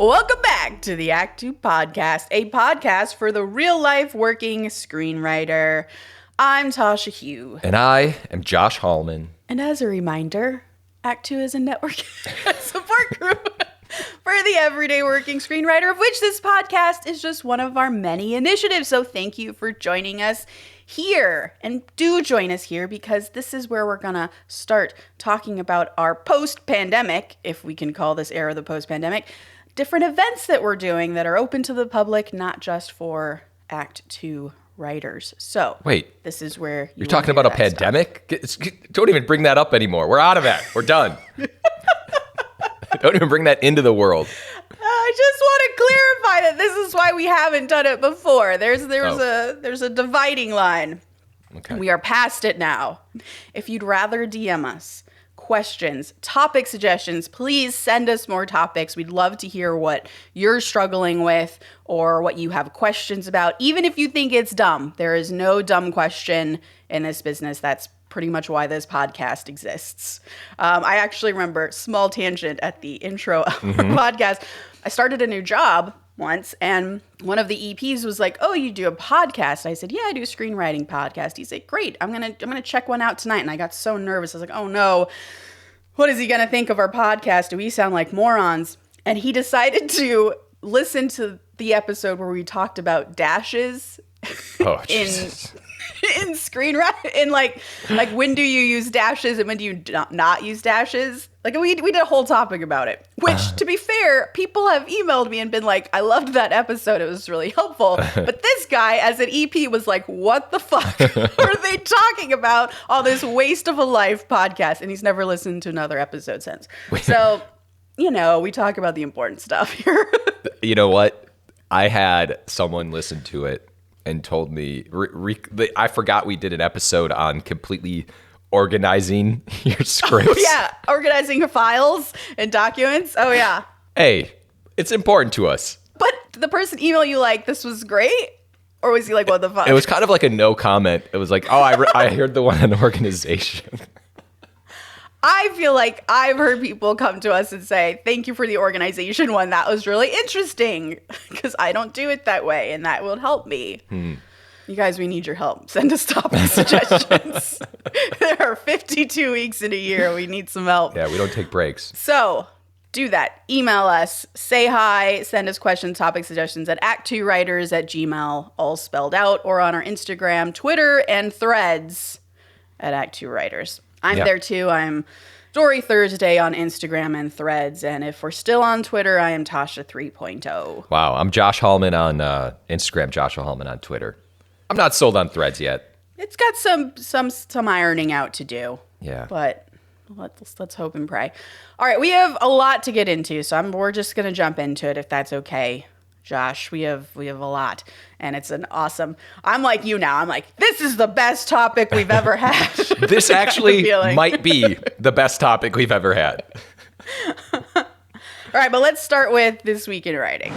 Welcome back to the Act Two podcast, a podcast for the real-life working screenwriter. I'm Tasha Hugh. And I am Josh Hallman. And as a reminder, Act Two is a network support group for the everyday working screenwriter, of which this podcast is just one of our many initiatives. So thank you for joining us here. And do join us here because this is where we're going to start talking about our post-pandemic, if we can call this era the post-pandemic, different events that we're doing that are open to the public, not just for Act Two writers. So wait, this is where you're talking about a pandemic? Don't even bring that up anymore. We're out of that. We're done. Don't even bring that into the world. I just want to clarify that this is why we haven't done it before. There's a dividing line. Okay. We are past it now. If you'd rather DM us questions, topic suggestions, please send us more topics. We'd love to hear what you're struggling with or what you have questions about. Even if you think it's dumb, there is no dumb question in this business. That's pretty much why this podcast exists. I actually remember, small tangent at the intro of our podcast, I started a new job once, and one of the EPs was like, "Oh, you do a podcast?" I said, "Yeah, I do a screenwriting podcast." He said, "Great, I'm gonna check one out tonight." And I got so nervous. I was like, "Oh no, what is he gonna think of our podcast? Do we sound like morons?" And he decided to listen to the episode where we talked about dashes in screenwriting, in like when do you use dashes and when do you not use dashes? Like we did a whole topic about it, which to be fair, people have emailed me and been like, "I loved that episode. It was really helpful." But this guy as an EP was like, "What the fuck are they talking about? All this waste of a life podcast." And he's never listened to another episode since. So, we talk about the important stuff here. You know what? I had someone listen to it and told me, I forgot we did an episode on completely organizing your scripts. Oh, yeah, organizing files and documents. Oh, yeah. Hey, it's important to us. But did the person email you like, "This was great"? Or was he like, "What the fuck"? It was kind of like a no comment. It was like, "Oh, I heard the one on organization." I feel like I've heard people come to us and say, "Thank you for the organization one. That was really interesting," because I don't do it that way, and that will help me. You guys, we need your help. Send us topic suggestions. There are 52 weeks in a year. We need some help. Yeah, we don't take breaks. So do that. Email us. Say hi. Send us questions, topic suggestions at ActTwoWriters@gmail, all spelled out, or on our Instagram, Twitter, and Threads at ActTwoWriters. I'm there too. I'm Story Thursday on Instagram and Threads. And if we're still on Twitter, I am Tasha 3.0. Wow. I'm Josh Hallman on Instagram, Joshua Hallman on Twitter. I'm not sold on Threads yet. It's got some ironing out to do. Yeah. But let's hope and pray. All right. We have a lot to get into, so we're just going to jump into it if that's okay. Josh, we have a lot, and it's an awesome. I'm like you now. I'm like, this is the best topic we've ever had. This actually might be the best topic we've ever had. All right, but let's start with This Week in Writing.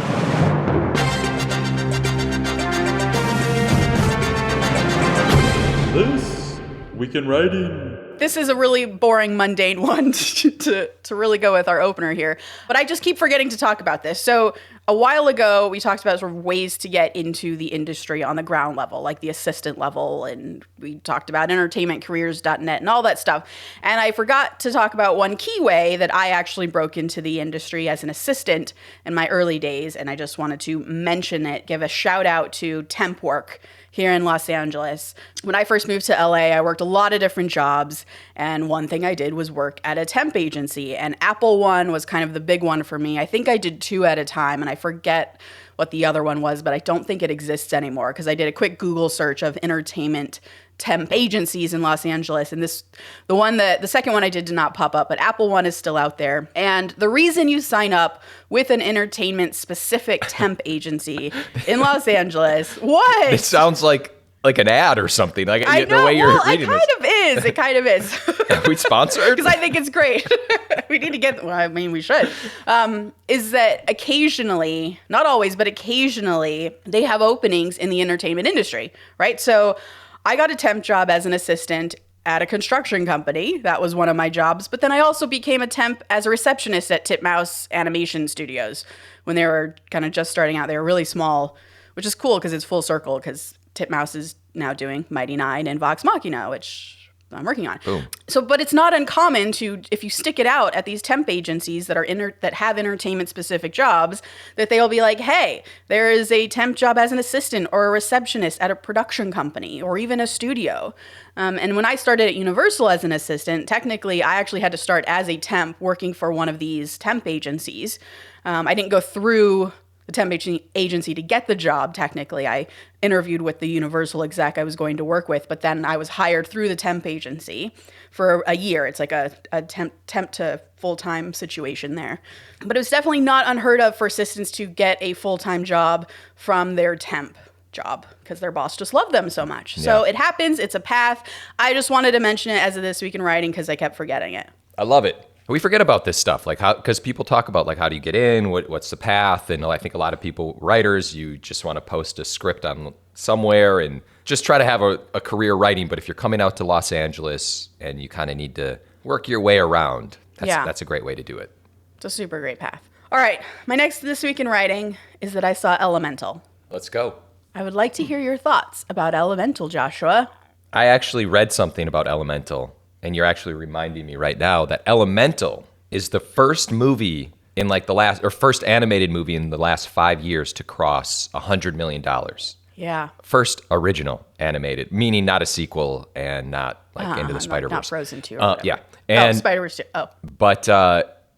This Week in Writing. This is a really boring, mundane one to really go with our opener here. But I just keep forgetting to talk about this. So a while ago, we talked about sort of ways to get into the industry on the ground level, like the assistant level. And we talked about entertainmentcareers.net and all that stuff. And I forgot to talk about one key way that I actually broke into the industry as an assistant in my early days. And I just wanted to mention it, give a shout out to temp work here in Los Angeles. When I first moved to LA, I worked a lot of different jobs, and one thing I did was work at a temp agency, and Apple One was kind of the big one for me. I think I did 2 at a time, and I forget what the other one was, but I don't think it exists anymore because I did a quick Google search of entertainment temp agencies in Los Angeles, and the second one I did not pop up, but Apple One is still out there. And the reason you sign up with an entertainment specific temp agency in Los Angeles, what? It sounds like an ad or something. Like I know, the way you're reading this. It kind of is. Are we sponsored? Because I think it's great. We need to get, well, I mean, we should. Is that occasionally, not always, but occasionally, they have openings in the entertainment industry, right? So I got a temp job as an assistant at a construction company. That was one of my jobs. But then I also became a temp as a receptionist at Titmouse Animation Studios when they were kind of just starting out. They were really small, which is cool because it's full circle because Titmouse is now doing Mighty Nine and Vox Machina, which I'm working on. Boom. So, but it's not uncommon to, if you stick it out at these temp agencies that are that have entertainment specific jobs, that they'll be like, hey, there is a temp job as an assistant or a receptionist at a production company or even a studio. And when I started at Universal as an assistant, technically I actually had to start as a temp working for one of these temp agencies. I didn't go through the temp agency to get the job, technically. I interviewed with the Universal exec I was going to work with, but then I was hired through the temp agency for a year. It's like a temp to full-time situation there. But it was definitely not unheard of for assistants to get a full-time job from their temp job because their boss just loved them so much. Yeah. So it happens. It's a path. I just wanted to mention it as of This Week in Writing because I kept forgetting it. I love it. We forget about this stuff, like how, because people talk about like how do you get in, what's the path, and I think a lot of people, writers, you just want to post a script on somewhere and just try to have a career writing. But if you're coming out to Los Angeles and you kind of need to work your way around, that's a great way to do it. It's a super great path. All right, my next This Week in Writing is that I saw Elemental. Let's go. I would like to hear your thoughts about Elemental, Joshua. I actually read something about Elemental. And you're actually reminding me right now that Elemental is the first movie in like first animated movie in the last 5 years to cross $100 million. Yeah. First original animated, meaning not a sequel and not like Into the Spider-Verse. Not Frozen 2 or yeah. And, Spider-Verse 2. Oh. But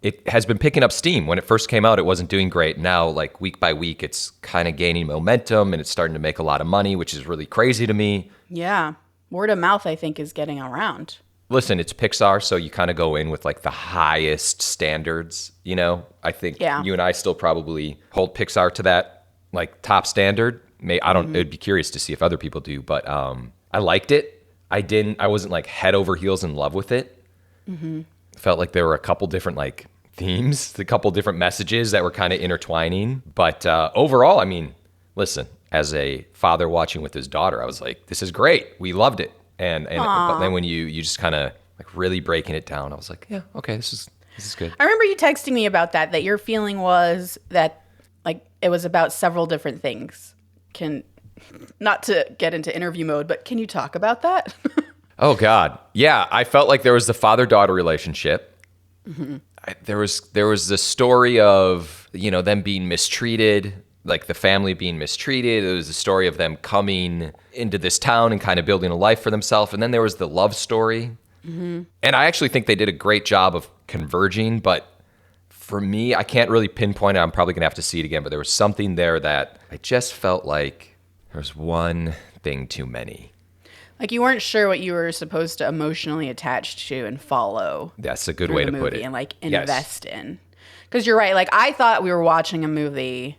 it has been picking up steam. When it first came out, it wasn't doing great. Now, like week by week, it's kind of gaining momentum and it's starting to make a lot of money, which is really crazy to me. Yeah. Word of mouth, I think, is getting around. Listen, it's Pixar, so you kind of go in with like the highest standards, you know? I think you and I still probably hold Pixar to that like top standard. I'd be curious to see if other people do, but I liked it. I wasn't like head over heels in love with it. Mm-hmm. Felt like there were a couple different like themes, a couple different messages that were kind of intertwining. But overall, I mean, listen, as a father watching with his daughter, I was like, this is great. We loved it. And but then when you just kind of like really breaking it down, I was like, yeah, okay, this is good. I remember you texting me about that your feeling was that like it was about several different things. Not to get into interview mode, but can you talk about that? Oh God. Yeah, I felt like there was the father-daughter relationship. Mm-hmm. There was the story of, them being mistreated, like the family being mistreated. It was the story of them coming into this town and kind of building a life for themselves. And then there was the love story. Mm-hmm. And I actually think they did a great job of converging. But for me, I can't really pinpoint it. I'm probably going to have to see it again. But there was something there that I just felt like there was one thing too many. Like you weren't sure what you were supposed to emotionally attach to and follow. That's a good way to put it. And like invest in. Because you're right. Like I thought we were watching a movie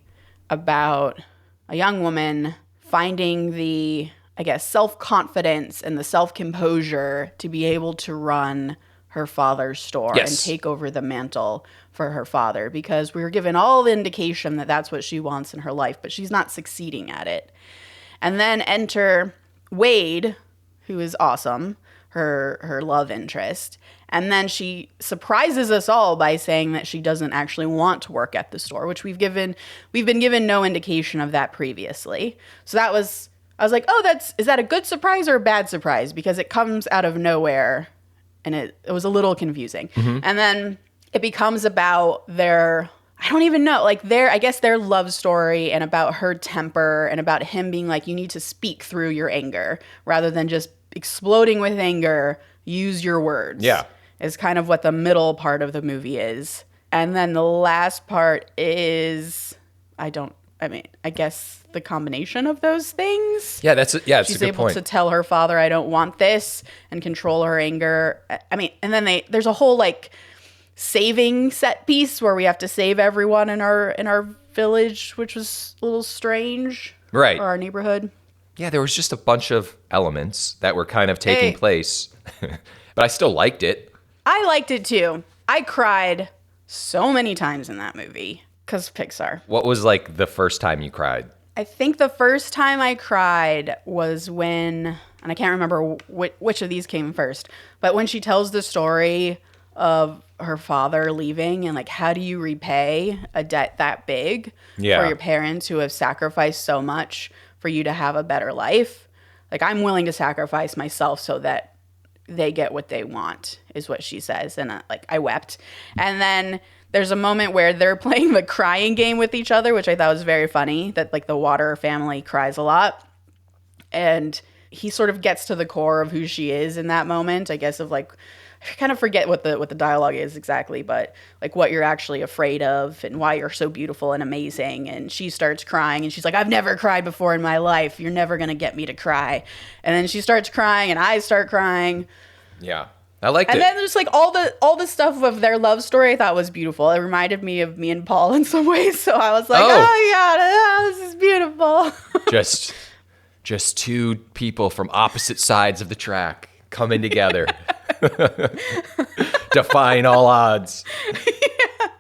about a young woman finding the, I guess, self-confidence and the self-composure to be able to run her father's store and take over the mantle for her father, because we were given all the indication that that's what she wants in her life, but she's not succeeding at it. And then enter Wade, who is awesome, her love interest. And then she surprises us all by saying that she doesn't actually want to work at the store, which we've been given no indication of that previously. So I was like, oh, is that a good surprise or a bad surprise? Because it comes out of nowhere and it was a little confusing. Mm-hmm. And then it becomes about their love story and about her temper and about him being like, you need to speak through your anger rather than just exploding with anger. Use your words. Yeah. Is kind of what the middle part of the movie is. And then the last part is, I guess the combination of those things. Yeah, it's a good point. She's able to tell her father, I don't want this, and control her anger. And then there's a whole like saving set piece where we have to save everyone in our village, which was a little strange. Right. Or our neighborhood. Yeah, there was just a bunch of elements that were kind of taking place. But I still liked it. I liked it too. I cried so many times in that movie because Pixar. What was like the first time you cried? I think the first time I cried was when and I can't remember which of these came first, but when she tells the story of her father leaving and like, how do you repay a debt that big for your parents who have sacrificed so much for you to have a better life? Like, I'm willing to sacrifice myself so that they get what they want, is what she says. And I wept. And then there's a moment where they're playing the crying game with each other, which I thought was very funny, that like the Water family cries a lot. And he sort of gets to the core of who she is in that moment, I guess, of like, I kind of forget what the dialogue is exactly, but like what you're actually afraid of and why you're so beautiful and amazing. And she starts crying and she's like, I've never cried before in my life. You're never going to get me to cry. And then she starts crying and I start crying. Yeah. I liked it. And then just like all the stuff of their love story I thought was beautiful. It reminded me of me and Paul in some ways. So I was like, oh this is beautiful. Just two people from opposite sides of the track coming together. Defying all odds.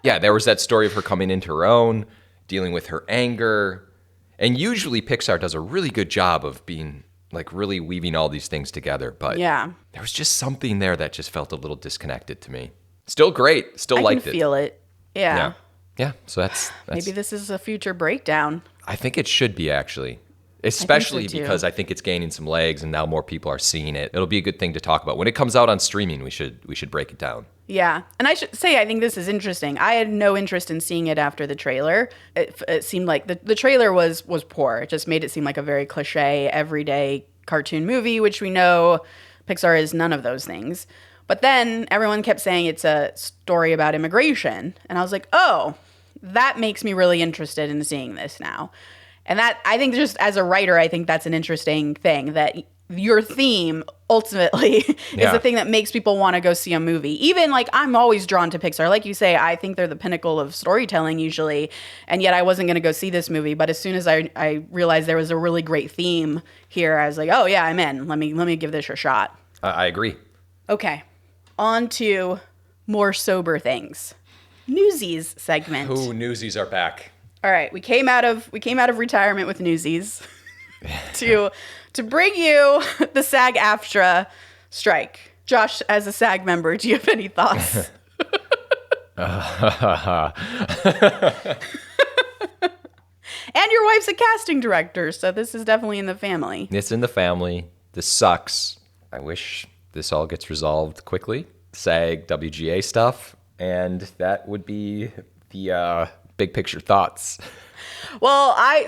Yeah, there was that story of her coming into her own, dealing with her anger. And usually Pixar does a really good job of being like really weaving all these things together. But there was just something there that just felt a little disconnected to me. Still great. Still liked it. I can feel it. Yeah. Yeah. So that's maybe this is a future breakdown. I think it should be, actually. Especially because I think it's gaining some legs and now more people are seeing it. It'll be a good thing to talk about. When it comes out on streaming, we should break it down. Yeah. And I should say, I think this is interesting. I had no interest in seeing it after the trailer. It seemed like the trailer was poor. It just made it seem like a very cliche, everyday cartoon movie, which we know Pixar is none of those things. But then everyone kept saying it's a story about immigration. And I was like, oh, that makes me really interested in seeing this now. And that, I think just as a writer, I think that's an interesting thing, that your theme ultimately is the thing that makes people want to go see a movie. Even like, I'm always drawn to Pixar. Like you say, I think they're the pinnacle of storytelling usually. And yet I wasn't going to go see this movie. But as soon as I realized there was a really great theme here, I was like, oh yeah, I'm in. Let me give this a shot. I agree. Okay. On to more sober things. Newsies segment. Ooh, Newsies are back. All right, we came out of retirement with Newsies to bring you the SAG-AFTRA strike. Josh, as a SAG member, do you have any thoughts? And your wife's a casting director, so this is definitely in the family. It's in the family. This sucks. I wish this all gets resolved quickly. SAG, WGA stuff, and that would be the big picture thoughts. Well, I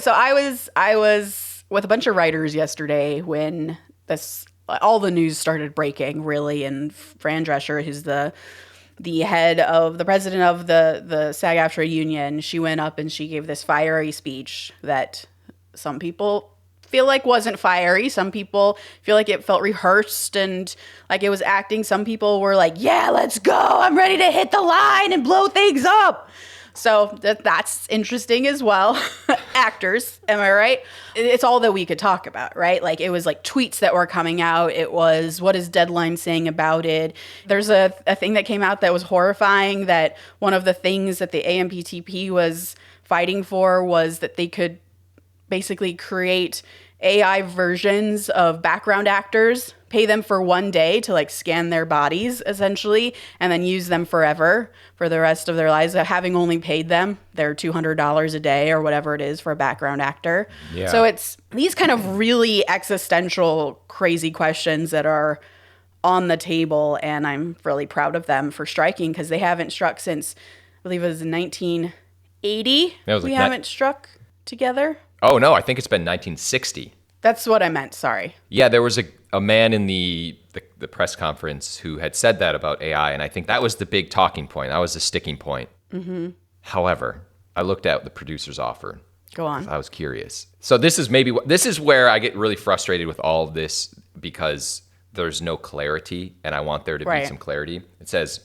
was with a bunch of writers yesterday when all the news started breaking, really, and Fran Drescher, who's the president of the SAG-AFTRA union, she went up and she gave this fiery speech that some people feel like wasn't fiery. Some people feel like it felt rehearsed and like it was acting. Some people were like, yeah, let's go. I'm ready to hit the line and blow things up. So that's interesting as well. Actors, am I right? It's all that we could talk about, right? Like, it was like tweets that were coming out. It was, what is Deadline saying about it? There's a thing that came out that was horrifying, that one of the things that the AMPTP was fighting for was that they could basically create AI versions of background actors, pay them for one day to like scan their bodies essentially, and then use them forever for the rest of their lives, having only paid them their $200 a day or whatever it is for a background actor. Yeah. So it's these kind of really existential, crazy questions that are on the table, and I'm really proud of them for striking, because they haven't struck since, I believe it was 1980. We haven't struck together. Oh, no, I think it's been 1960. That's what I meant, sorry. Yeah, there was a man in the press conference who had said that about AI, and I think that was the big talking point. That was the sticking point. Mm-hmm. However, I looked at the producer's offer. Go on. I was curious. So this is where I get really frustrated with all of this, because there's no clarity, and I want there to be some clarity. It says,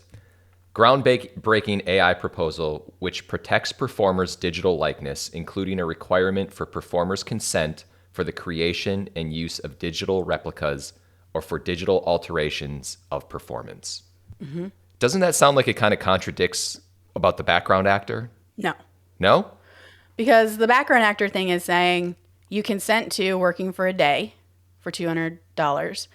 groundbreaking AI proposal which protects performers' digital likeness, including a requirement for performers' consent for the creation and use of digital replicas or for digital alterations of performance. Mm-hmm. Doesn't that sound like it kind of contradicts about the background actor? No. No? Because the background actor thing is saying you consent to working for a day for $200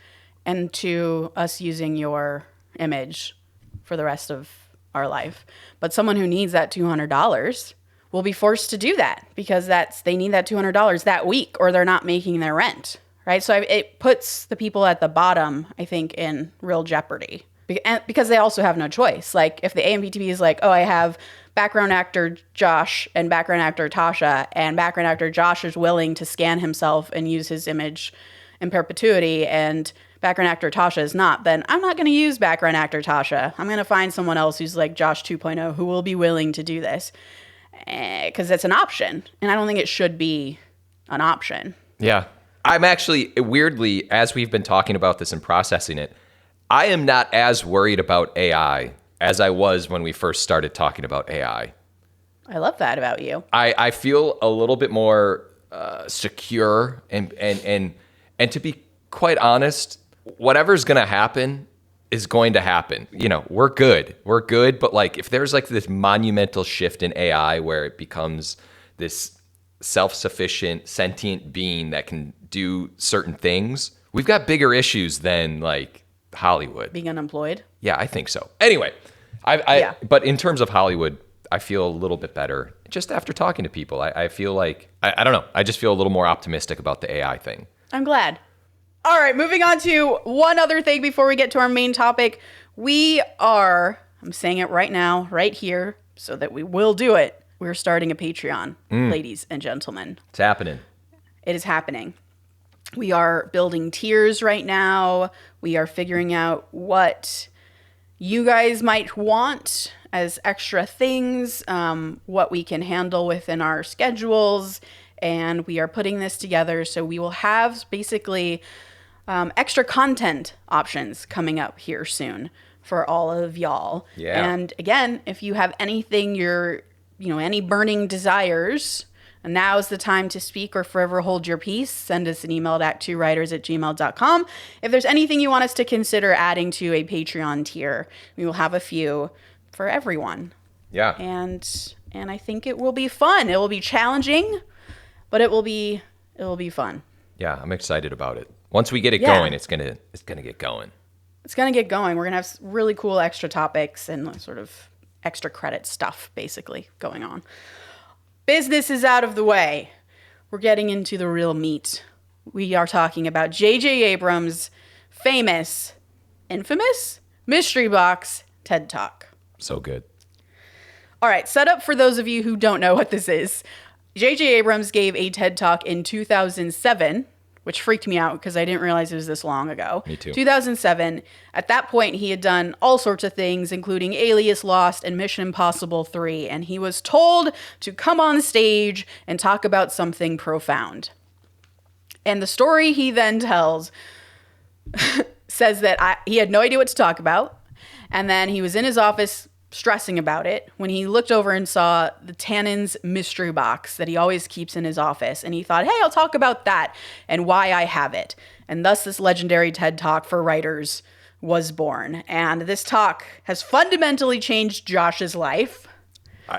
and to us using your image for the rest of our life. But someone who needs that $200 will be forced to do that because they need that $200 that week or they're not making their rent, right? So it puts the people at the bottom, I think, in real jeopardy because they also have no choice. Like if the AMPTP is like, oh, I have background actor Josh and background actor Tasha, and background actor Josh is willing to scan himself and use his image in perpetuity, and background actor Tasha is not, then I'm not going to use background actor Tasha. I'm going to find someone else who's like Josh 2.0 who will be willing to do this because it's an option. And I don't think it should be an option. Yeah. I'm actually, weirdly, as we've been talking about this and processing it, I am not as worried about AI as I was when we first started talking about AI. I love that about you. I feel a little bit more secure and to be quite honest, whatever's going to happen is going to happen. You know, we're good, but like if there's like this monumental shift in AI where it becomes this self-sufficient sentient being that can do certain things, we've got bigger issues than like Hollywood. Being unemployed? Yeah, I think so. Anyway, but in terms of Hollywood, I feel a little bit better just after talking to people. I feel like, I don't know, I just feel a little more optimistic about the AI thing. I'm glad. All right, moving on to one other thing before we get to our main topic. I'm saying it right now, right here, so that we will do it. We're starting a Patreon, ladies and gentlemen. It's happening. It is happening. We are building tiers right now. We are figuring out what you guys might want as extra things, what we can handle within our schedules, and we are putting this together so we will have basically extra content options coming up here soon for all of y'all. Yeah. And again, if you have anything any burning desires, now's the time to speak or forever hold your peace. Send us an email at actwriters@gmail.com. If there's anything you want us to consider adding to a Patreon tier, we will have a few for everyone. Yeah. And I think it will be fun. It will be challenging, but it will be fun. Yeah, I'm excited about it. Once we get it going, it's gonna get going. It's gonna get going. We're gonna have really cool extra topics and sort of extra credit stuff basically going on. Business is out of the way. We're getting into the real meat. We are talking about JJ Abrams' infamous mystery box TED Talk. So good. All right, set up for those of you who don't know what this is. JJ Abrams gave a TED Talk in 2007, which freaked me out because I didn't realize it was this long ago. Me too. 2007. At that point, he had done all sorts of things, including Alias, Lost, and Mission Impossible 3. And he was told to come on stage and talk about something profound. And the story he then tells says that he had no idea what to talk about. And then he was in his office stressing about it when he looked over and saw the Tannen's mystery box that he always keeps in his office. And he thought, hey, I'll talk about that and why I have it. And thus this legendary TED Talk for writers was born. And this talk has fundamentally changed Josh's life.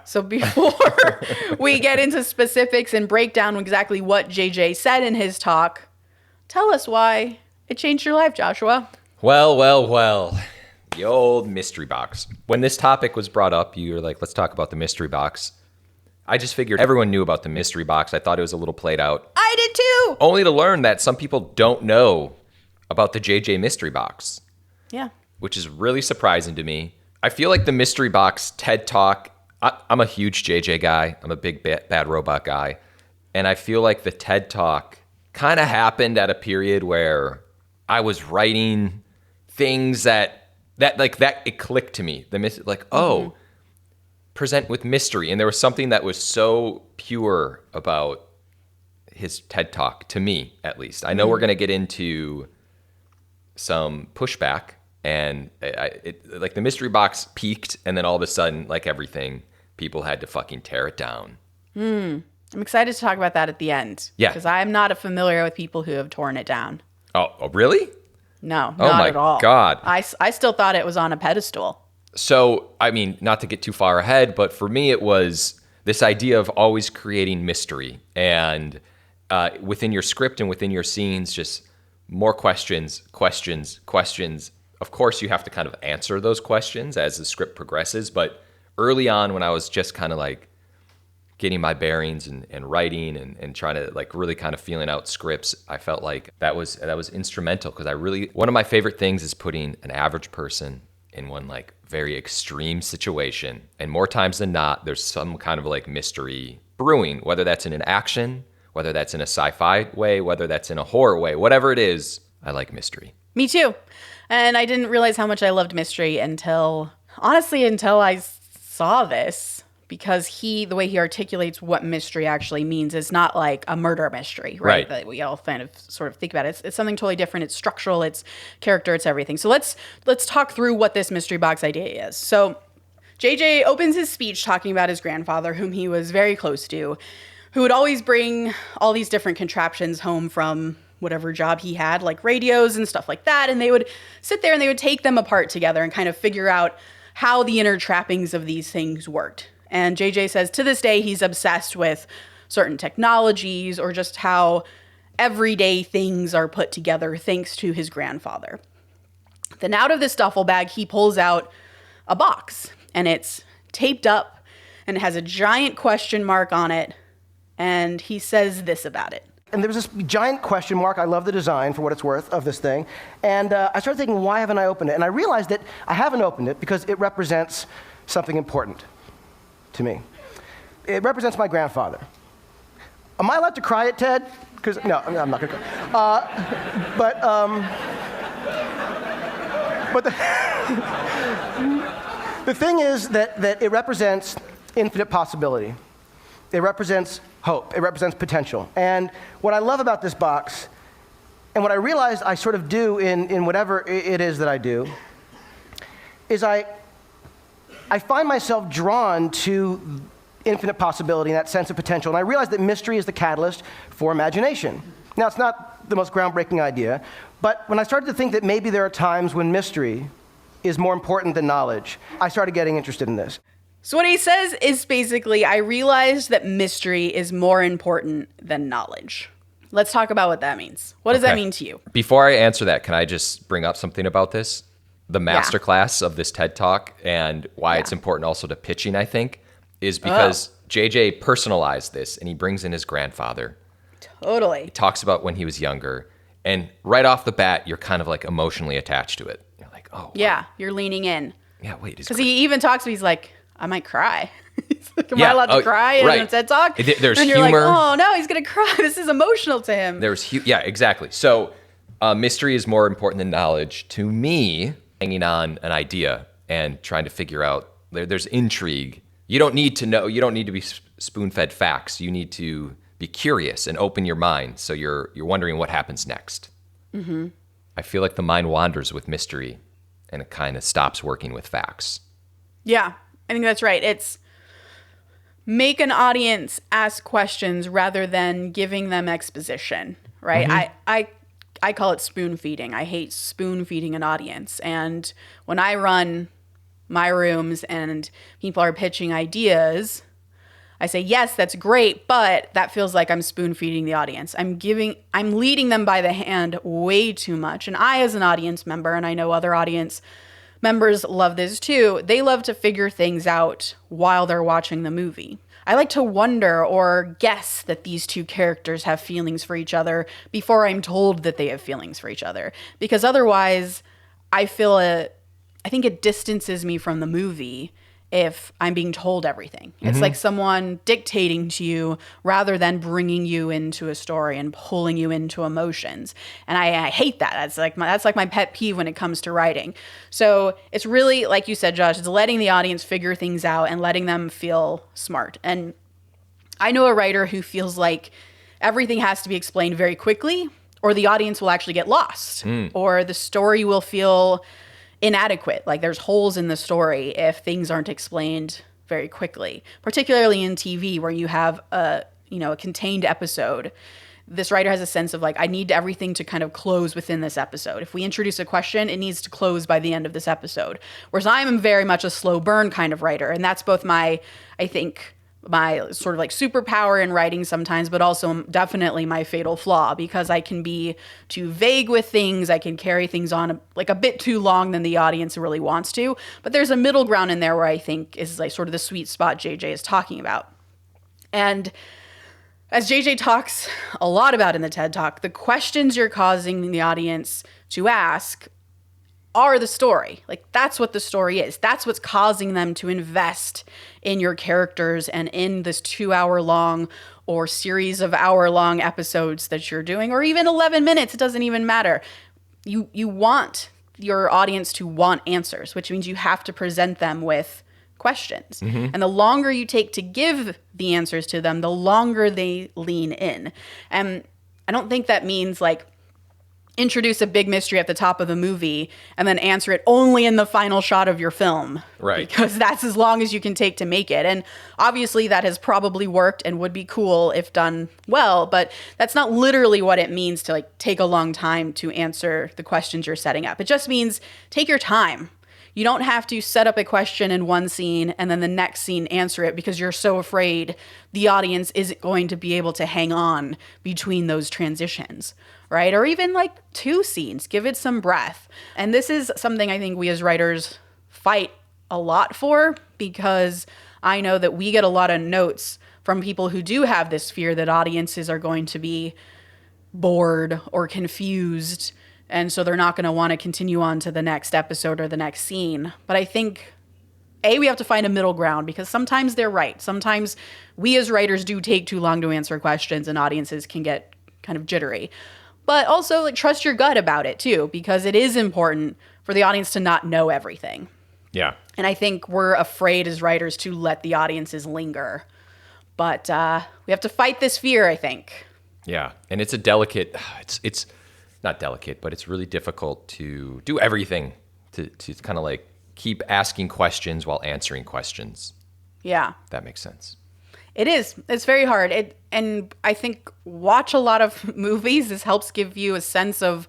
So before we get into specifics and break down exactly what JJ said in his talk, tell us why it changed your life, Joshua. Well. The old mystery box. When this topic was brought up, you were like, let's talk about the mystery box. I just figured everyone knew about the mystery box. I thought it was a little played out. I did too. Only to learn that some people don't know about the JJ mystery box. Yeah. Which is really surprising to me. I feel like the mystery box TED Talk, I'm a huge JJ guy. I'm a big bad robot guy. And I feel like the TED Talk kind of happened at a period where I was writing things that it clicked to me. Present with mystery. And there was something that was so pure about his TED Talk, to me, at least. I know we're going to get into some pushback, and the mystery box peaked, and then all of a sudden, like everything, people had to fucking tear it down. I'm excited to talk about that at the end. Yeah. Because I'm not familiar with people who have torn it down. Oh, really? No, not at all. Oh my God. I still thought it was on a pedestal. So, I mean, not to get too far ahead, but for me, it was this idea of always creating mystery and within your script and within your scenes, just more questions. Of course, you have to kind of answer those questions as the script progresses. But early on, when I was just kind of like getting my bearings and writing and trying to like really kind of feeling out scripts, I felt like that was instrumental, because one of my favorite things is putting an average person in one like very extreme situation. And more times than not, there's some kind of like mystery brewing, whether that's in an action, whether that's in a sci-fi way, whether that's in a horror way, whatever it is, I like mystery. Me too. And I didn't realize how much I loved mystery until I saw this, because the way he articulates what mystery actually means is not like a murder mystery, right? That we all kind of sort of think about it. It's something totally different. It's structural, it's character, it's everything. So let's talk through what this mystery box idea is. So JJ opens his speech talking about his grandfather, whom he was very close to, who would always bring all these different contraptions home from whatever job he had, like radios and stuff like that. And they would sit there and they would take them apart together and kind of figure out how the inner trappings of these things worked. And JJ says to this day, he's obsessed with certain technologies or just how everyday things are put together thanks to his grandfather. Then out of this duffel bag, he pulls out a box, and it's taped up and it has a giant question mark on it. And he says this about it. And there was this giant question mark. I love the design, for what it's worth, of this thing. And I started thinking, why haven't I opened it? And I realized that I haven't opened it because it represents something important to me. It represents my grandfather. Am I allowed to cry at TED? Because no, I'm not going to cry. But the thing is that it represents infinite possibility. It represents hope. It represents potential. And what I love about this box, and what I realized I sort of do in whatever it is that I do, is I find myself drawn to infinite possibility and that sense of potential. And I realize that mystery is the catalyst for imagination. Now, it's not the most groundbreaking idea, but when I started to think that maybe there are times when mystery is more important than knowledge, I started getting interested in this. So what he says is basically, I realized that mystery is more important than knowledge. Let's talk about what that means. What does that mean to you? Before I answer that, can I just bring up something about this? The masterclass of this TED Talk, and why it's important also to pitching, I think, is because JJ personalized this, and he brings in his grandfather. Totally. He talks about when he was younger, and right off the bat, you're kind of like emotionally attached to it. You're like, oh. Yeah, wow. you're leaning in. Yeah, wait. Because he even talks to me, he's like, I might cry. He's like, am I allowed to cry in a TED Talk? There's and you're humor. like, oh no, he's going to cry. This is emotional to him. Yeah, exactly. So mystery is more important than knowledge to me. Hanging on an idea and trying to figure out, there's intrigue. You don't need to know, you don't need to be spoon-fed facts. You need to be curious and open your mind, so you're wondering what happens next. Mm-hmm. I feel like the mind wanders with mystery and it kind of stops working with facts. Yeah, I think that's right. It's make an audience ask questions rather than giving them exposition, right? Mm-hmm. I call it spoon feeding. I hate spoon feeding an audience. And when I run my rooms and people are pitching ideas, I say, yes, that's great, but that feels like I'm spoon feeding the audience. I'm leading them by the hand way too much. And I, as an audience member, and I know other audience members love this too, they love to figure things out while they're watching the movie. I like to wonder or guess that these two characters have feelings for each other before I'm told that they have feelings for each other. Because otherwise, I think it distances me from the movie if I'm being told everything. It's like someone dictating to you rather than bringing you into a story and pulling you into emotions. And I hate that. That's like my pet peeve when it comes to writing. So it's really, like you said, Josh, it's letting the audience figure things out and letting them feel smart. And I know a writer who feels like everything has to be explained very quickly, or the audience will actually get lost, or the story will feel inadequate. Like there's holes in the story if things aren't explained very quickly, particularly in TV where you have a contained episode. This writer has a sense of like, I need everything to kind of close within this episode. If we introduce a question, it needs to close by the end of this episode. Whereas I am very much a slow burn kind of writer. And that's both my, I think, my sort of like superpower in writing sometimes, but also definitely my fatal flaw, because I can be too vague with things. I can carry things on like a bit too long than the audience really wants to. But there's a middle ground in there where I think is like sort of the sweet spot JJ is talking about. And as JJ talks a lot about in the TED Talk, the questions you're causing the audience to ask are the story. Like, that's what the story is. That's what's causing them to invest in your characters and in this 2-hour-long or series of hour-long episodes that you're doing, or even 11 minutes. It doesn't even matter. You want your audience to want answers, which means you have to present them with questions. Mm-hmm. And the longer you take to give the answers to them, the longer they lean in. And I don't think that means like introduce a big mystery at the top of the movie and then answer it only in the final shot of your film. Right. Because that's as long as you can take to make it. And obviously that has probably worked and would be cool if done well, but that's not literally what it means to like take a long time to answer the questions you're setting up. It just means take your time. You don't have to set up a question in one scene and then the next scene answer it because you're so afraid the audience isn't going to be able to hang on between those transitions, right? Or even like 2 scenes, give it some breath. And this is something I think we as writers fight a lot for, because I know that we get a lot of notes from people who do have this fear that audiences are going to be bored or confused, and so they're not going to want to continue on to the next episode or the next scene. But I think, we have to find a middle ground, because sometimes they're right. Sometimes we as writers do take too long to answer questions and audiences can get kind of jittery. But also, like, trust your gut about it too, because it is important for the audience to not know everything. Yeah. And I think we're afraid as writers to let the audiences linger. But we have to fight this fear, I think. Yeah. And it's a delicate, it's not delicate, but it's really difficult to do everything, to kind of like keep asking questions while answering questions. Yeah. That makes sense. It is. It's very hard. And I think watch a lot of movies. This helps give you a sense of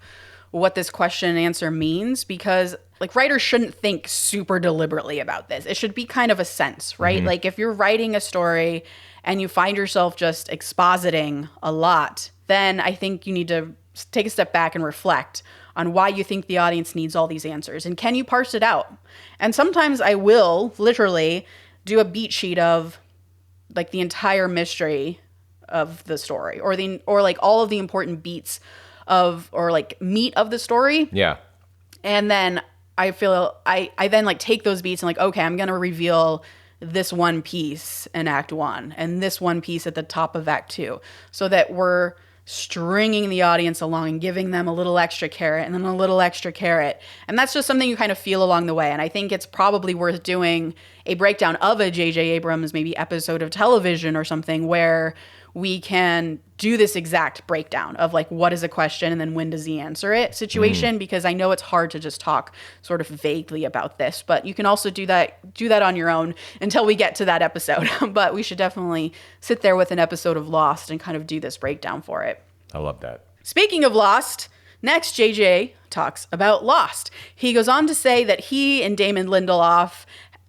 what this question and answer means, because like writers shouldn't think super deliberately about this. It should be kind of a sense, right? Mm-hmm. Like if you're writing a story and you find yourself just expositing a lot, then I think you need to take a step back and reflect on why you think the audience needs all these answers. And can you parse it out? And sometimes I will literally do a beat sheet of like the entire mystery of the story, or like all of the important beats of, or like meat of the story. Yeah. And then I feel I then like take those beats and like, okay, I'm going to reveal this one piece in Act 1 and this one piece at the top of Act 2, so that we're stringing the audience along and giving them a little extra carrot and then a little extra carrot. And that's just something you kind of feel along the way. And I think it's probably worth doing a breakdown of a JJ Abrams maybe episode of television or something, where we can do this exact breakdown of like, what is a question and then when does he answer it situation, because I know it's hard to just talk sort of vaguely about this, but you can also do that on your own until we get to that episode. But we should definitely sit there with an episode of Lost and kind of do this breakdown for it. I love that. Speaking of Lost, next JJ talks about Lost. He goes on to say that he and Damon Lindelof,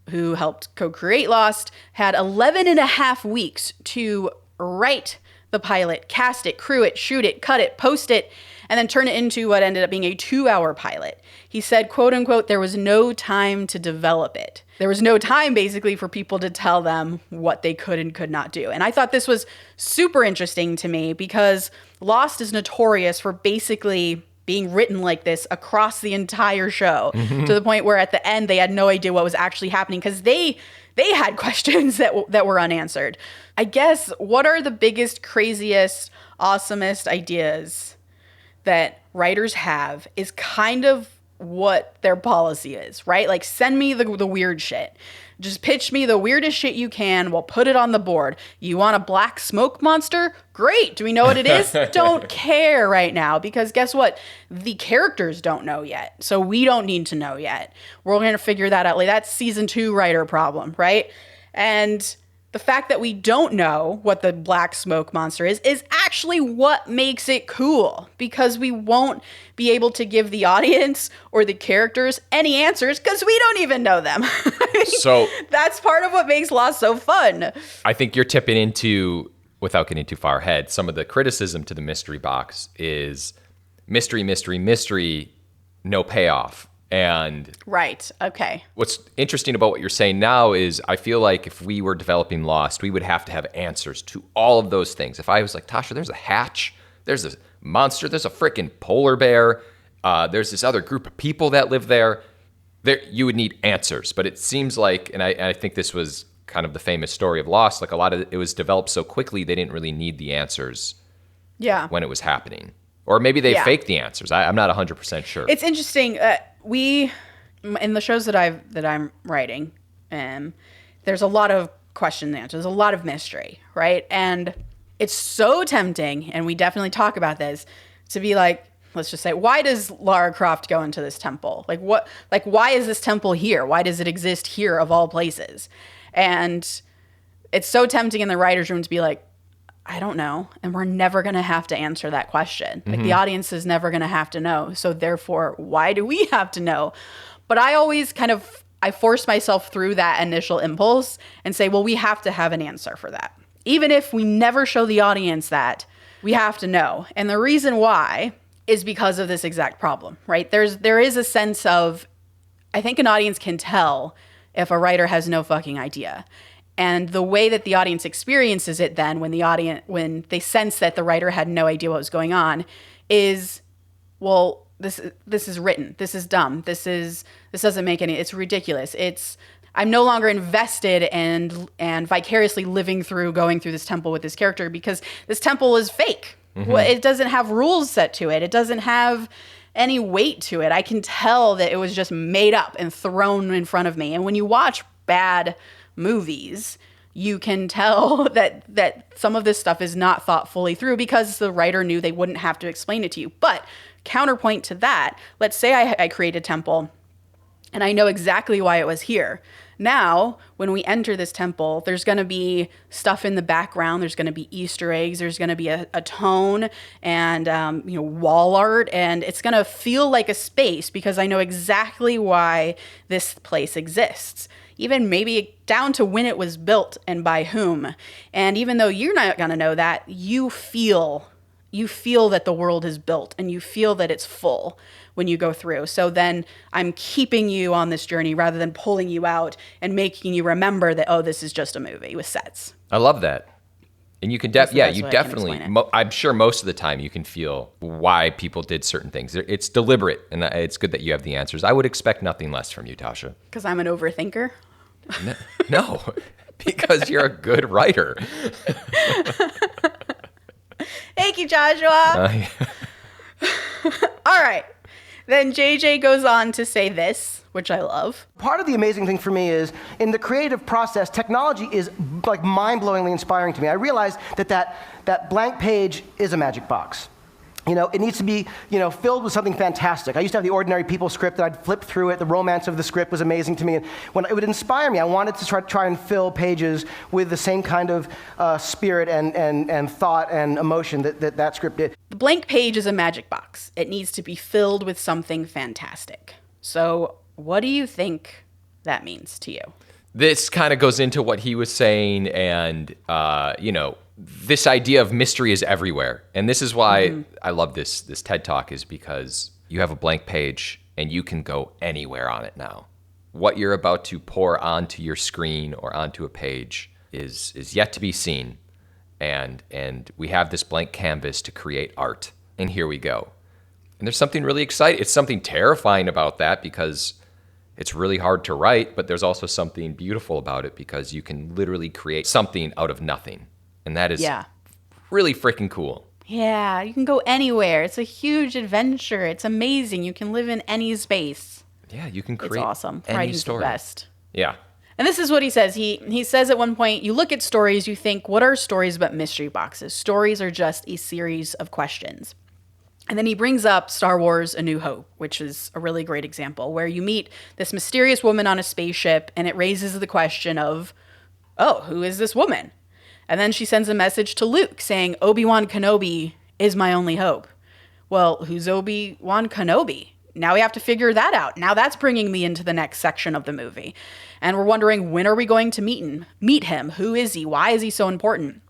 who helped co-create Lost, had 11 and a half weeks to write the pilot, cast it, crew it, shoot it, cut it, post it, and then turn it into what ended up being a 2-hour pilot. He said, quote unquote, there was no time to develop it. There was no time basically for people to tell them what they could and could not do. And I thought this was super interesting to me, because Lost is notorious for basically being written like this across the entire show, to the point where at the end they had no idea what was actually happening, because they had questions that were unanswered. I guess, what are the biggest, craziest, awesomest ideas that writers have is kind of what their policy is, right? Like, send me the weird shit. Just pitch me the weirdest shit you can. We'll put it on the board. You want a black smoke monster? Great. Do we know what it is? Don't care right now, because guess what? The characters don't know yet. So we don't need to know yet. We're going to figure that out. Like, that's season 2 writer problem, right? And the fact that we don't know what the black smoke monster is actually what makes it cool, because we won't be able to give the audience or the characters any answers because we don't even know them. So that's part of what makes Lost so fun. I think you're tipping into, without getting too far ahead, some of the criticism to the mystery box is mystery, mystery, mystery, no payoff. And right. Okay. What's interesting about what you're saying now is I feel like if we were developing Lost, we would have to have answers to all of those things. If I was like, Tasha, there's a hatch, there's a monster, there's a freaking polar bear, there's this other group of people that live there, you would need answers. But it seems like, and I think this was kind of the famous story of Lost, like a lot of it was developed so quickly they didn't really need the answers when it was happening. Or maybe they faked the answers. I'm not 100% sure. It's interesting. We, in the shows that I'm writing, there's a lot of question and answers, a lot of mystery, right? And it's so tempting, and we definitely talk about this, to be like, let's just say, why does Lara Croft go into this temple? Why is this temple here? Why does it exist here of all places? And it's so tempting in the writer's room to be like, I don't know. And we're never going to have to answer that question. Like the audience is never going to have to know. So therefore, why do we have to know? But I always I force myself through that initial impulse and say, well, we have to have an answer for that. Even if we never show the audience that, we have to know. And the reason why is because of this exact problem, right? There is a sense of, I think an audience can tell if a writer has no fucking idea. And the way that the audience experiences it then when they sense that the writer had no idea what was going on is, well, this is written. This is dumb. This doesn't make any, it's ridiculous. I'm no longer invested and vicariously living through going through this temple with this character because this temple is fake. It doesn't have rules set to it. It doesn't have any weight to it. I can tell that it was just made up and thrown in front of me. And when you watch bad movies, you can tell that some of this stuff is not thought fully through because the writer knew they wouldn't have to explain it to you. But counterpoint to that, let's say I create a temple and I know exactly why it was here. Now, when we enter this temple, there's going to be stuff in the background. There's going to be Easter eggs. There's going to be a tone and wall art, and it's going to feel like a space because I know exactly why this place exists. Even maybe down to when it was built and by whom. And even though you're not going to know that, you feel that the world is built and you feel that it's full when you go through. So then I'm keeping you on this journey rather than pulling you out and making you remember that, oh, this is just a movie with sets. I love that. And you can definitely, I'm sure most of the time you can feel why people did certain things. It's deliberate, and it's good that you have the answers. I would expect nothing less from you, Tasha. Because I'm an overthinker? No, because you're a good writer. Thank you, Joshua. All right. Then JJ goes on to say this, which I love. Part of the amazing thing for me is, in the creative process, technology is like mind-blowingly inspiring to me. I realized that blank page is a magic box. It needs to be, filled with something fantastic. I used to have the Ordinary People script, and I'd flip through it. The romance of the script was amazing to me. And when it would inspire me, I wanted to try and fill pages with the same kind of spirit and thought and emotion that script did. The blank page is a magic box. It needs to be filled with something fantastic. So what do you think that means to you? This kind of goes into what he was saying, and, this idea of mystery is everywhere. And this is why I love this TED Talk, is because you have a blank page and you can go anywhere on it now. What you're about to pour onto your screen or onto a page is yet to be seen. And we have this blank canvas to create art. And here we go. And there's something really exciting. It's something terrifying about that because it's really hard to write, but there's also something beautiful about it because you can literally create something out of nothing. And that is really freaking cool. Yeah, you can go anywhere. It's a huge adventure. It's amazing. You can live in any space. Yeah, you can create It's awesome. any Writing's story. the best. Yeah. And this is what he says. He says at one point, you look at stories, you think, what are stories but mystery boxes? Stories are just a series of questions. And then he brings up Star Wars A New Hope, which is a really great example, where you meet this mysterious woman on a spaceship, and it raises the question of, oh, who is this woman? And then she sends a message to Luke saying, Obi-Wan Kenobi is my only hope. Well, who's Obi-Wan Kenobi? now we have to figure that out. Now that's bringing me into the next section of the movie. And we're wondering, when are we going to meet him? Who is he? Why is he so important?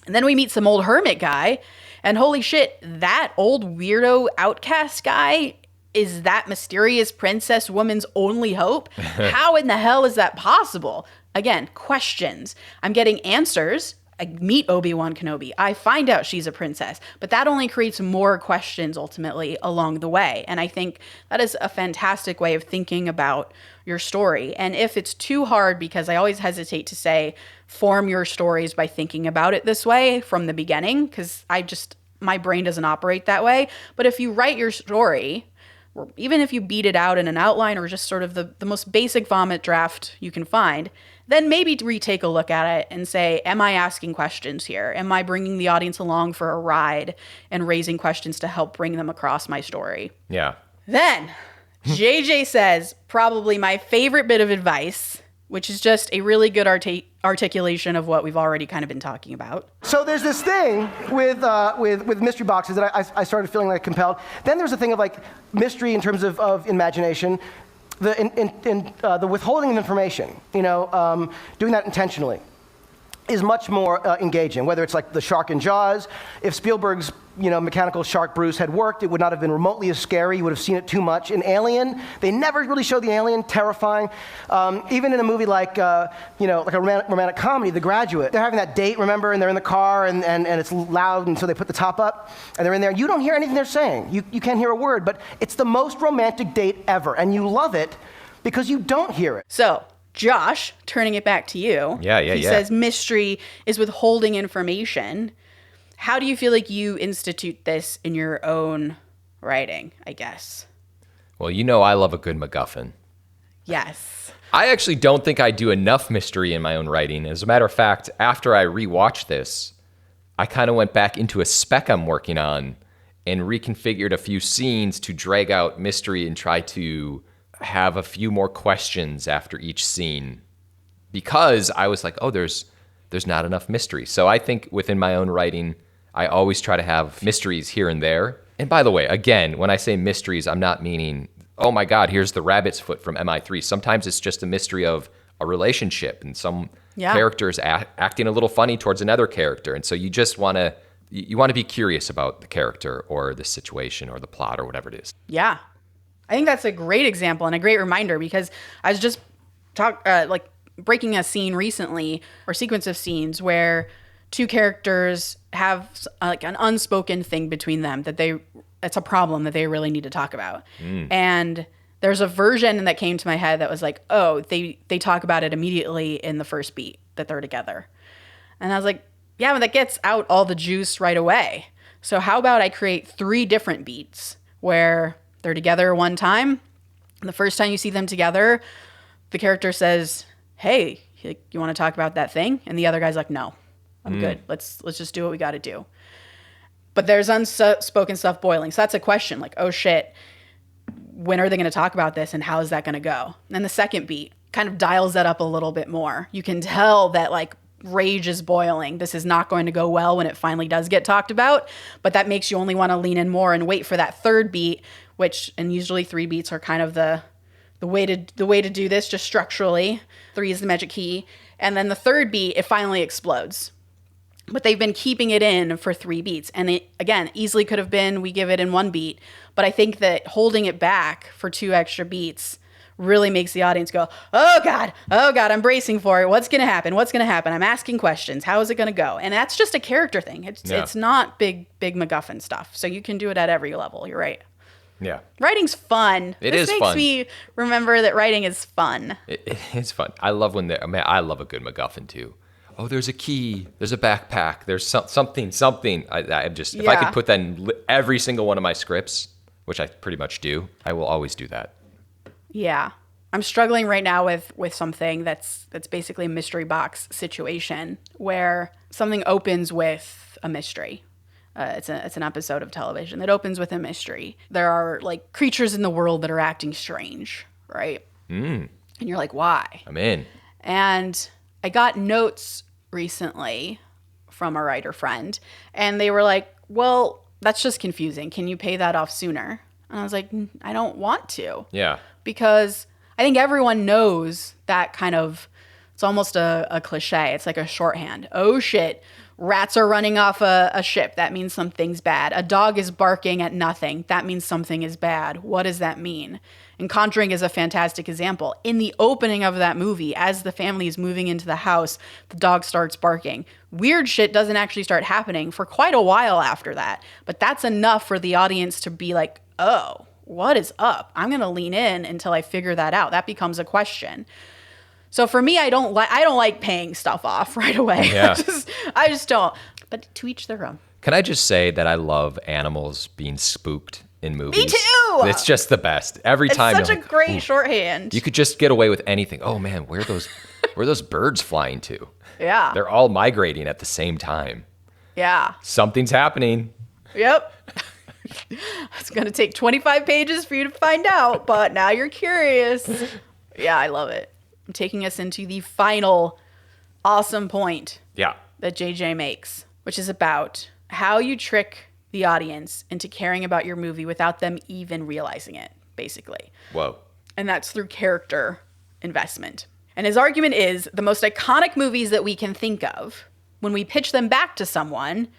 And then we meet some old hermit guy, and holy shit, that old weirdo outcast guy is that mysterious princess woman's only hope? How in the hell is that possible? Again, questions. I'm getting answers. I meet Obi-Wan Kenobi. I find out she's a princess. But that only creates more questions ultimately along the way. And I think that is a fantastic way of thinking about your story. And if it's too hard, because I always hesitate to say, form your stories by thinking about it this way from the beginning, because my brain doesn't operate that way. But if you write your story, or even if you beat it out in an outline or just sort of the most basic vomit draft you can find, then maybe retake a look at it and say, am I asking questions here? Am I bringing the audience along for a ride and raising questions to help bring them across my story? Yeah. Then JJ says probably my favorite bit of advice, which is just a really good articulation of what we've already kind of been talking about. So there's this thing with mystery boxes that I started feeling like compelled. Then there's a thing of like mystery in terms of imagination. The withholding of information, doing that intentionally is much more engaging, whether it's like the shark in Jaws. If Spielberg's mechanical shark Bruce had worked, it would not have been remotely as scary. You would have seen it too much. In Alien, they never really showed the alien, terrifying. Even in a movie like a romantic comedy, The Graduate, they're having that date, remember, and they're in the car and it's loud, and so they put the top up, and they're in there. You don't hear anything they're saying. You can't hear a word, but it's the most romantic date ever, and you love it because you don't hear it. So, Josh, turning it back to you. He says mystery is withholding information. How do you feel like you institute this in your own writing, I guess? Well, I love a good MacGuffin. Yes. I actually don't think I do enough mystery in my own writing. As a matter of fact, after I rewatched this, I kind of went back into a spec I'm working on and reconfigured a few scenes to drag out mystery and try to have a few more questions after each scene, because I was like, oh, there's not enough mystery. So I think within my own writing, I always try to have mysteries here and there. And by the way, again, when I say mysteries, I'm not meaning, oh my God, here's the rabbit's foot from MI3. Sometimes it's just a mystery of a relationship and some characters acting a little funny towards another character. And so you just want to be curious about the character or the situation or the plot or whatever it is. Yeah. I think that's a great example and a great reminder, because I was just breaking a scene recently, or sequence of scenes, where two characters have like an unspoken thing between them it's a problem that they really need to talk about. And there's a version that came to my head that was like, oh, they talk about it immediately in the first beat that they're together. And I was like, yeah, but that gets out all the juice right away. So how about I create 3 different beats where they're together one time. The first time you see them together, the character says, hey, you want to talk about that thing? And the other guy's like, no, I'm good. Let's just do what we got to do. But there's unspoken stuff boiling. So that's a question, like, oh shit, when are they going to talk about this and how is that going to go? And then the second beat kind of dials that up a little bit more. You can tell that like rage is boiling. This is not going to go well when it finally does get talked about, but that makes you only want to lean in more and wait for that third beat, and usually 3 beats are kind of the way to do this, just structurally. 3 is the magic key. And then the third beat, it finally explodes. But they've been keeping it in for 3 beats. And it, again, easily could have been we give it in 1 beat. But I think that holding it back for 2 extra beats really makes the audience go, oh God, I'm bracing for it. What's going to happen? I'm asking questions. How is it going to go? And that's just a character thing. It's not big MacGuffin stuff. So you can do it at every level. You're right. Yeah. Writing's fun. This makes fun. me remember that writing is fun. It is fun. I love I love a good MacGuffin too. Oh, there's a key. There's a backpack. There's something. If I could put that in every single one of my scripts, which I pretty much do, I will always do that. Yeah. I'm struggling right now with something that's basically a mystery box situation where something opens with a mystery. It's an episode of television that opens with a mystery. There are like creatures in the world that are acting strange, right? And you're like, why? I'm in. And I got notes recently from a writer friend, and they were like, well, that's just confusing. Can you pay that off sooner? And I was like, I don't want to. Yeah. Because I think everyone knows that kind of, it's almost a cliche. It's like a shorthand. Oh shit, rats are running off a ship. That means something's bad. A dog is barking at nothing. That means something is bad. What does that mean? And Conjuring is a fantastic example. In the opening of that movie, as the family is moving into the house, the dog starts barking. Weird shit doesn't actually start happening for quite a while after that. But that's enough for the audience to be like, oh, what is up? I'm going to lean in until I figure that out. That becomes a question. So for me, I don't like paying stuff off right away. Yeah. I just don't. But to each their own. Can I just say that I love animals being spooked in movies? Me too! It's just the best. Every time. It's such a great shorthand. You could just get away with anything. Oh man, where are those birds flying to? Yeah. They're all migrating at the same time. Yeah. Something's happening. Yep. It's going to take 25 pages for you to find out, but now you're curious. Yeah, I love it. I'm taking us into the final awesome point Yeah. that JJ makes, which is about how you trick the audience into caring about your movie without them even realizing it, basically. Whoa. And that's through character investment. And his argument is the most iconic movies that we can think of, when we pitch them back to someone,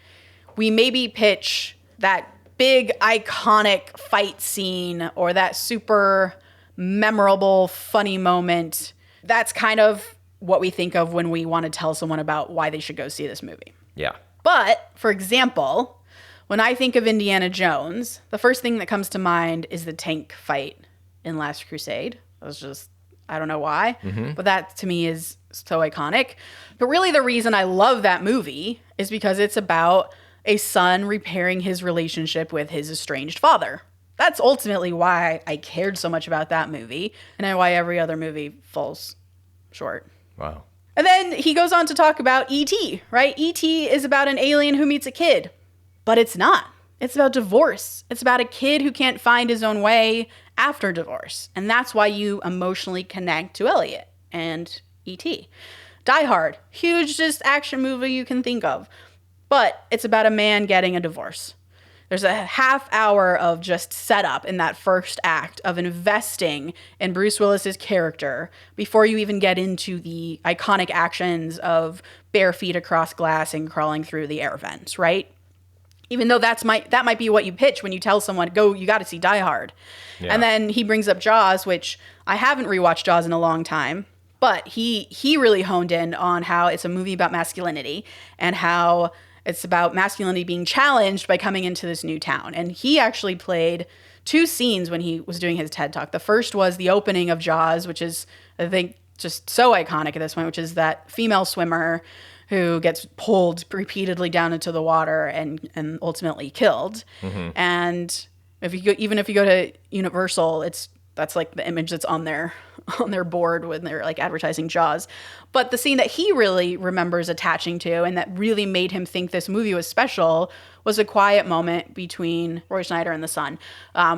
we maybe pitch that big iconic fight scene or that super memorable funny moment. That's kind of what we think of when we want to tell someone about why they should go see this movie. Yeah. But, for example, when I think of Indiana Jones, the first thing that comes to mind is the tank fight in Last Crusade. It was just, I don't know why, but that to me is so iconic. But really the reason I love that movie is because it's about a son repairing his relationship with his estranged father. That's ultimately why I cared so much about that movie, and why every other movie falls short. Wow. And then he goes on to talk about E.T., right? E.T. is about an alien who meets a kid, but it's not. It's about divorce. It's about a kid who can't find his own way after divorce. And that's why you emotionally connect to Elliot and E.T. Die Hard, hugest action movie you can think of. But it's about a man getting a divorce. There's a half hour of just setup in that first act of investing in Bruce Willis's character before you even get into the iconic actions of bare feet across glass and crawling through the air vents, right? Even though that might be what you pitch when you tell someone, go, you got to see Die Hard. Yeah. And then he brings up Jaws, which I haven't rewatched Jaws in a long time, but he really honed in on how it's a movie about masculinity and how it's about masculinity being challenged by coming into this new town. And he actually played 2 scenes when he was doing his TED Talk. The first was the opening of Jaws, which is, I think, just so iconic at this point, which is that female swimmer who gets pulled repeatedly down into the water and ultimately killed. Mm-hmm. And if you go to Universal, that's like the image that's on their board when they're like advertising Jaws. But the scene that he really remembers attaching to and that really made him think this movie was special was a quiet moment between Roy Schneider and the son,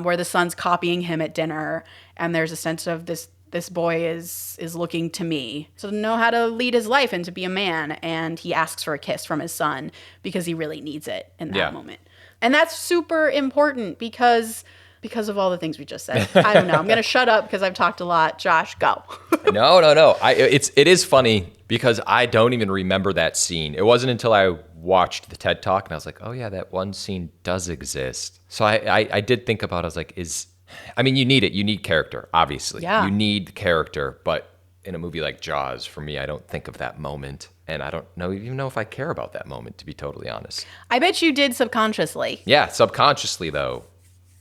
where the son's copying him at dinner, and there's a sense of this boy is looking to me to know how to lead his life and to be a man, and he asks for a kiss from his son because he really needs it in that moment. And that's super important because of all the things we just said. I don't know. I'm going to shut up because I've talked a lot. Josh, go. No. It is funny because I don't even remember that scene. It wasn't until I watched the TED Talk and I was like, oh yeah, that one scene does exist. So I did think about it. I was like, you need it. You need character, obviously. Yeah. You need character. But in a movie like Jaws, for me, I don't think of that moment. And I don't even know if I care about that moment, to be totally honest. I bet you did subconsciously. Yeah, subconsciously, though.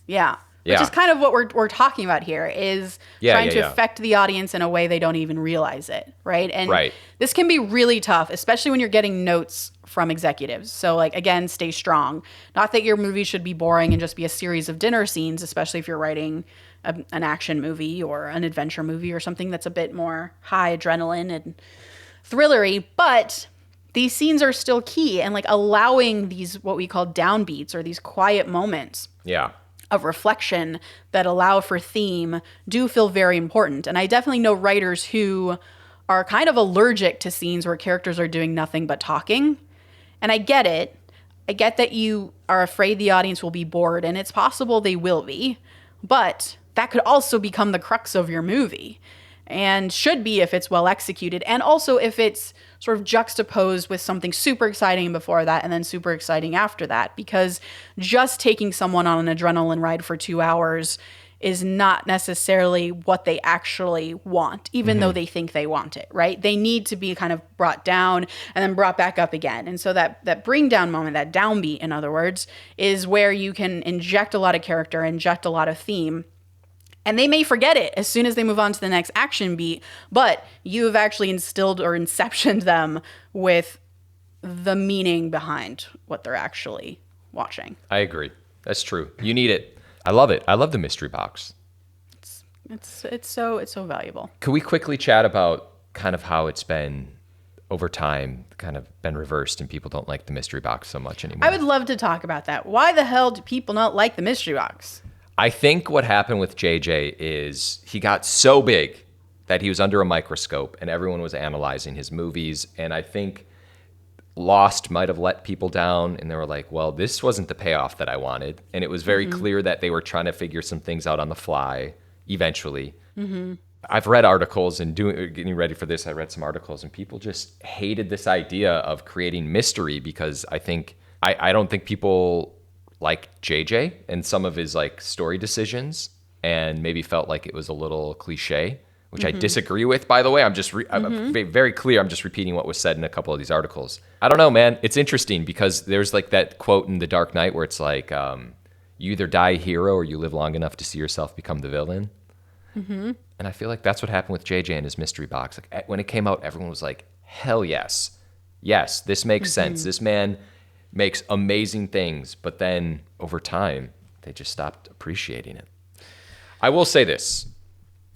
Yeah. Yeah. Which is kind of what we're talking about here is trying to affect the audience in a way they don't even realize it, right? And this can be really tough, especially when you're getting notes from executives. So like, again, stay strong. Not that your movie should be boring and just be a series of dinner scenes, especially if you're writing an action movie or an adventure movie or something that's a bit more high adrenaline and thrillery. But these scenes are still key, and like allowing these what we call downbeats or these quiet moments. Yeah. Of reflection that allow for theme do feel very important. And I definitely know writers who are kind of allergic to scenes where characters are doing nothing but talking. And I get it. I get that you are afraid the audience will be bored, and it's possible they will be. But that could also become the crux of your movie, and should be if it's well executed, and also if it's sort of juxtaposed with something super exciting before that and then super exciting after that, because just taking someone on an adrenaline ride for 2 hours is not necessarily what they actually want, even though they think they want it, right? They need to be kind of brought down and then brought back up again. And so that bring down moment, that downbeat, in other words, is where you can inject a lot of character, inject a lot of theme, and they may forget it as soon as they move on to the next action beat, but you have actually instilled or inceptioned them with the meaning behind what they're actually watching. I agree. That's true. You need it. I love it. I love the mystery box. It's so valuable. Could we quickly chat about kind of how it's been over time, kind of been reversed, and people don't like the mystery box so much anymore? I would love to talk about that. Why the hell do people not like the mystery box? I think what happened with JJ is he got so big that he was under a microscope and everyone was analyzing his movies. And I think Lost might have let people down, and they were like, well, this wasn't the payoff that I wanted. And it was very clear that they were trying to figure some things out on the fly eventually. I've read articles and getting ready for this, I read some articles, and people just hated this idea of creating mystery because I don't think people like JJ and some of his like story decisions, and maybe felt like it was a little cliche, which I disagree with, by the way. I'm very clear. I'm just repeating what was said in a couple of these articles. I don't know, man. It's interesting because there's like that quote in The Dark Knight where it's like, you either die a hero or you live long enough to see yourself become the villain. And I feel like that's what happened with JJ and his mystery box. Like when it came out, everyone was like, hell yes. Yes, this makes sense. This man makes amazing things, but then over time, they just stopped appreciating it. I will say this,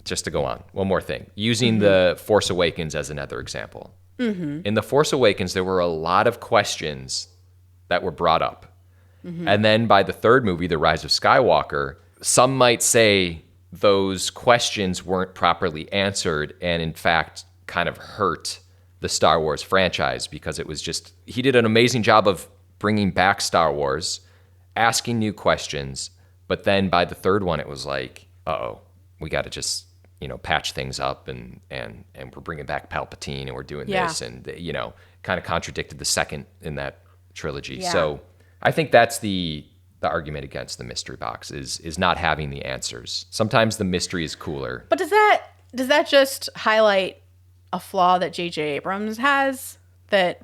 just to go on, one more thing, using The Force Awakens as another example. In The Force Awakens, there were a lot of questions that were brought up. And then by the third movie, The Rise of Skywalker, some might say those questions weren't properly answered and in fact kind of hurt the Star Wars franchise, because it was just, he did an amazing job of bringing back Star Wars, asking new questions, but then by the third one, it was like, uh-oh, we got to just, patch things up, and we're bringing back Palpatine, and we're doing this, and, kind of contradicted the second in that trilogy. Yeah. So I think that's the argument against the mystery box is not having the answers. Sometimes the mystery is cooler. But does that just highlight a flaw that JJ Abrams has, that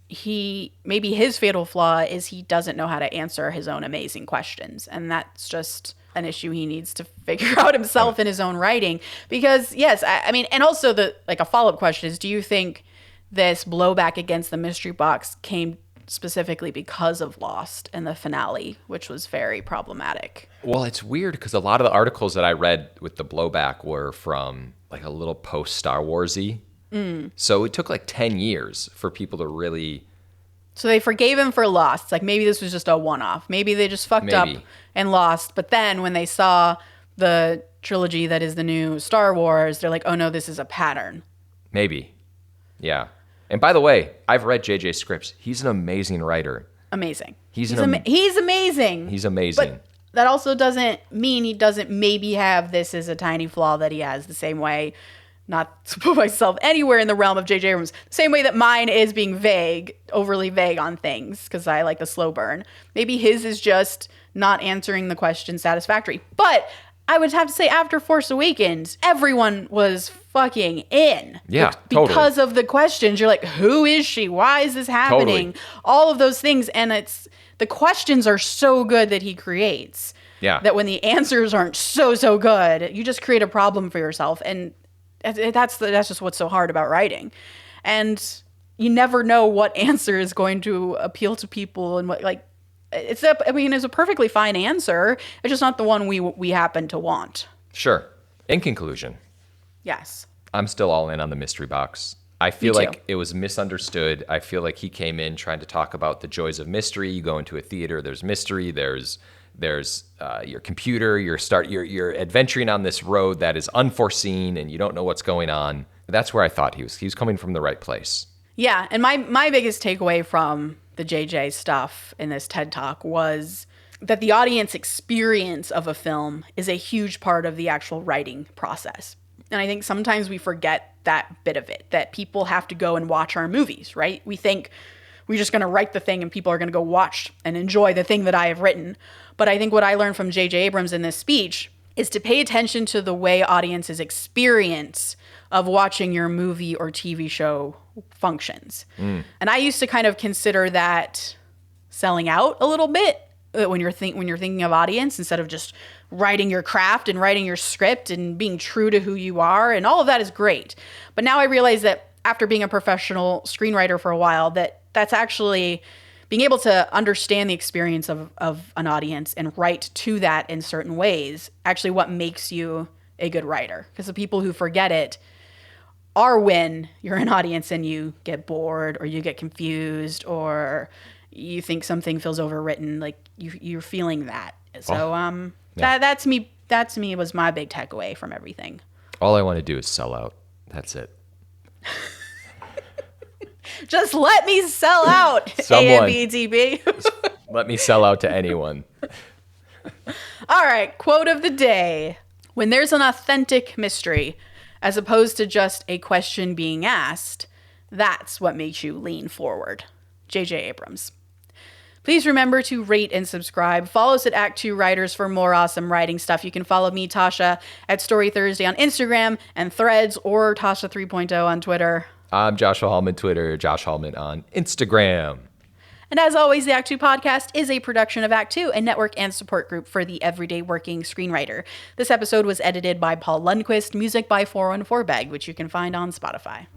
maybe his fatal flaw is he doesn't know how to answer his own amazing questions, and that's just an issue he needs to figure out himself in his own writing. Because yes, I mean, and also a follow-up question is, do you think this blowback against the mystery box came specifically because of Lost and the finale, which was very problematic? Well, it's weird because a lot of the articles that I read with the blowback were from like a little post-Star Wars-y. So it took like 10 years for people to really... So they forgave him for Lost. It's like maybe this was just a one-off. Maybe they just fucked up and lost. But then when they saw the trilogy that is the new Star Wars, they're like, oh no, this is a pattern. Maybe. Yeah. And by the way, I've read JJ's scripts. He's an amazing writer. Amazing. He's amazing. He's amazing. But that also doesn't mean he doesn't maybe have this as a tiny flaw that he has, the same way, not to put myself anywhere in the realm of JJ Abrams, the same way that mine is being vague, overly vague on things, because I like the slow burn. Maybe his is just not answering the question satisfactorily. But I would have to say, after Force Awakens, everyone was fucking in. Yeah, because totally. of the questions. You're like, who is she? Why is this happening? Totally. All of those things. And the questions are so good that he creates. Yeah. That when the answers aren't so good, you just create a problem for yourself. And that's just what's so hard about writing. And you never know what answer is going to appeal to people, and what, like, it's a perfectly fine answer. It's just not the one we happen to want. Sure. In conclusion, yes, I'm still all in on the mystery box. I feel like it was misunderstood. I feel like he came in trying to talk about the joys of mystery. You go into a theater, there's mystery, there's your computer, you're adventuring on this road that is unforeseen and you don't know what's going on. That's where I thought he was coming from the right place. Yeah, and my biggest takeaway from the JJ stuff in this TED Talk was that the audience experience of a film is a huge part of the actual writing process. And I think sometimes we forget that bit of it, that people have to go and watch our movies, right? We think we're just going to write the thing and people are going to go watch and enjoy the thing that I have written. But I think what I learned from JJ Abrams in this speech is to pay attention to the way audiences' experience of watching your movie or TV show functions. And I used to kind of consider that selling out a little bit when you're thinking of audience, instead of just writing your craft and writing your script and being true to who you are. And all of that is great. But now I realize that after being a professional screenwriter for a while, that's actually being able to understand the experience of an audience and write to that in certain ways, actually what makes you a good writer. Because the people who forget it are when you're an audience and you get bored or you get confused or you think something feels overwritten, like you're feeling that. So that's me. That's me was my big takeaway from everything. All I want to do is sell out. That's it. Just let me sell out. Someone. AMBTB. Let me sell out to anyone. All right. Quote of the day. When there's an authentic mystery, as opposed to just a question being asked, that's what makes you lean forward. JJ Abrams. Please remember to rate and subscribe. Follow us at ActTwoWriters for more awesome writing stuff. You can follow me, Tasha, at Story Thursday on Instagram and Threads, or Tasha 3.0 on Twitter. I'm Joshua Hallman, Twitter, Josh Hallman on Instagram. And as always, the Act Two podcast is a production of Act Two, a network and support group for the everyday working screenwriter. This episode was edited by Paul Lundquist, music by 414 Bag, which you can find on Spotify.